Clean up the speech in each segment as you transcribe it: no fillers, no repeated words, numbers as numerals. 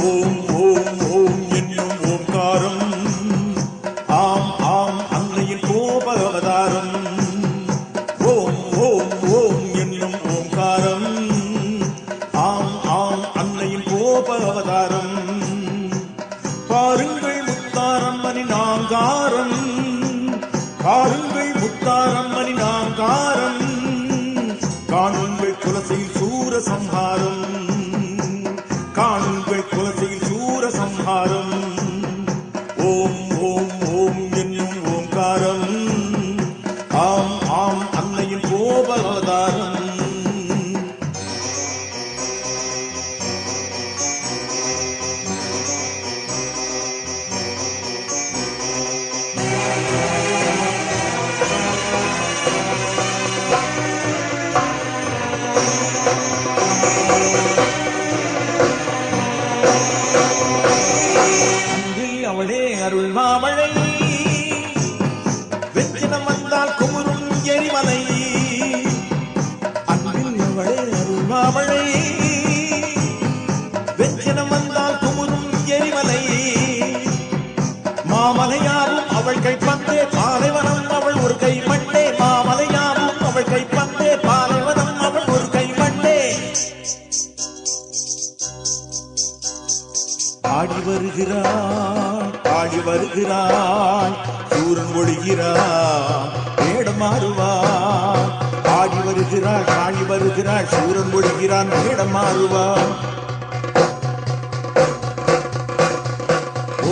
ஓம் ஓம் ஓம் என்னும் ஓம்காரம் ஆம் ஆம் அன்னையின் கோப அவதாரம். ஓம் ஓம் ஓம் என்னும் ஓம்காரம் ஆம் ஆம் அன்னையின் கோப அவதாரம். பாருங்கள் முத்தாரம்மணி நாங்காரம், பாருங்கள் முத்தாரம்மணி நாங்காரம், காணுங்கள் குலசையில் சூர சம்ஹாரம், காணுங்கள் குலசையில் சூர சம்ஹாரம். ஓம் ஓம் ஓம் என்னும் ஓம்காரம் ஆம் ஆம் அன்னையின் கோப அவதாரம். அவளே அருள் மாமழை, வெற்றினம் வந்தால் குமுறும் எரிமலை. அன்பில் அவளே அருள் மாமழை, வெற்றினம் வந்தால் குமுறும் எரிமலை. மாமலையாவும் அவள் கைப்பந்தே, பாலைவனம் அவள் ஒரு கை மண்ணே. மாமலையாவும் அவள் கைப்பந்தே, பாலைவனம் அவள் ஒரு கை மண்ணே. ஆடி வருகிறாள், ஆடி வருகிறாள், சூரன் ஒழிகிறாள், மேடம் மாறுவாள். ஆடி வருகிறாள், ஆடி வருகிறாள், சூரன் ஒழிகிறான், மேடம் மாறுவாள்.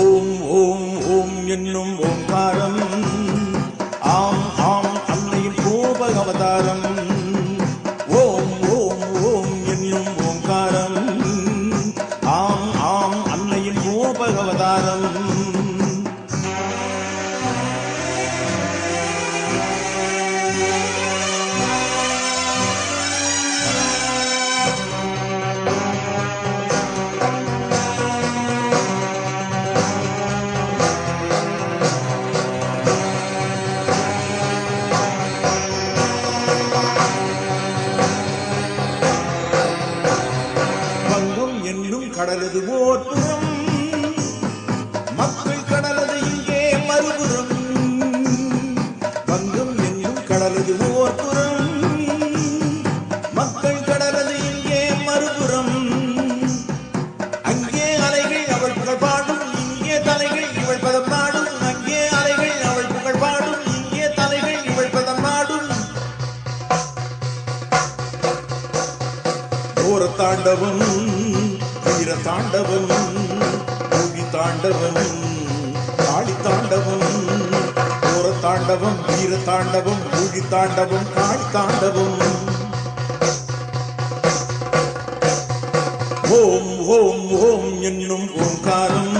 ஓம் ஓம் ஓம் என்னும் ஓம்காரம் ஆம் ஆம் அன்னையின் கோப அவதாரம். ஓம் ஓம் ஓம் என்னும் ஓம்காரம் ஆம் ஆம் அன்னையின் கோப அவதாரம். கடலது ஓர் புறம், மக்கள் கடலது இங்கே மறுபுறம். வங்கம் என்னும் கடலது ஓர் புறம், மக்கள் கடலது இங்கே மறுபுறம். அங்கே அலைகள் அவள் புகழ் பாடும், இங்கே தலைகள் இவள் பதம் நாடும். அங்கே அலைகள் அவள் புகழ் பாடும், இங்கே தலைகள் இவள் பதம் நாடும். ஓர தாண்டவம், வீர தாண்டவம், பூகி தாண்டவம், காளி தாண்டவம். ஓர தாண்டவம், வீர தாண்டவம், பூகி தாண்டவம், காளி தாண்டவம். ஓம் ஓம் ஓம் என்னும் ஓம்காரம்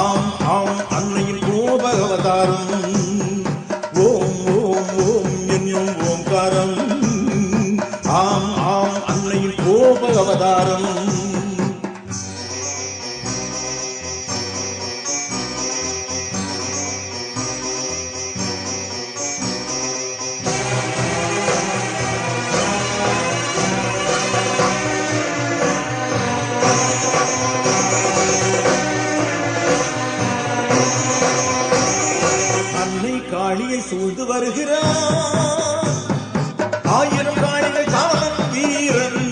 ஆம் ஆம் அன்னையின் கோப அவதாரம். ஓம் ஓம் ஓம் என்னும் ஓம்காரம் ஆம் ஆம் அன்னையின் கோப அவதாரம். காளியை சூழ்ந்து வருகிறார், ஆயிரம் காளிகள் காவலன் வீரன்.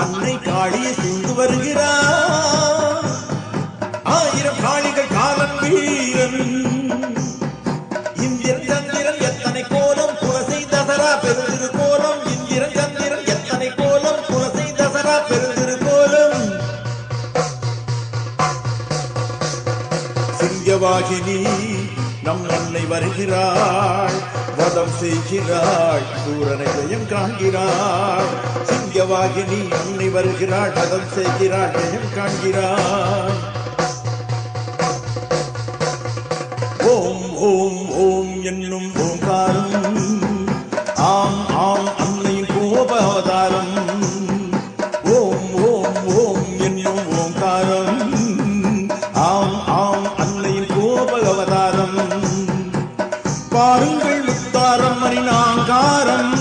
அன்னை காளியை சூழ்ந்து வருகிறார், ஆயிரம் காளிகள் காவலன் வீரன். இந்திரன் சந்திரன் எத்தனை கோலம், குலசை தசரா பெருந்திரு கோலம். இந்திரன் சந்திரன் எத்தனை கோலம், குலசை தசரா பெருந்திரு கோலம். சிங்கவாகினி நம் அன்னை வருகிறாள், வதம் செய்கிறாள், சூரனை ஜெயம் காண்கிறாள். சிங்கவாகினி அன்னை வருகிறாள், வதம் செய்கிறாள், ஜெயம் காண்கிறாள். ஓம் ஓம் ஓம் என்னும் ஓம்காரம் ஆம் ஆம் அன்னையின் கோப அவதாரம். ஓம் ஓம் ஓம் என்னும் ஓம்காரம் ஆம் ஆம் அன்னையின் கோப அவதாரம். பாருங்கள் முத்தாரம்மணி நாங்காரம்,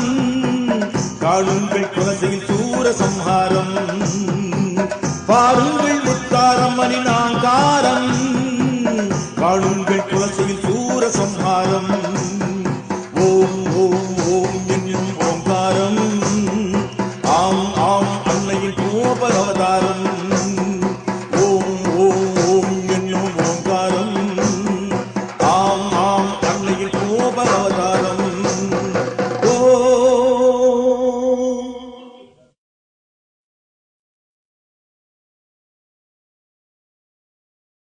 காணுங்கள் குலசையில் சூர சம்ஹாரம். வாருங்கள்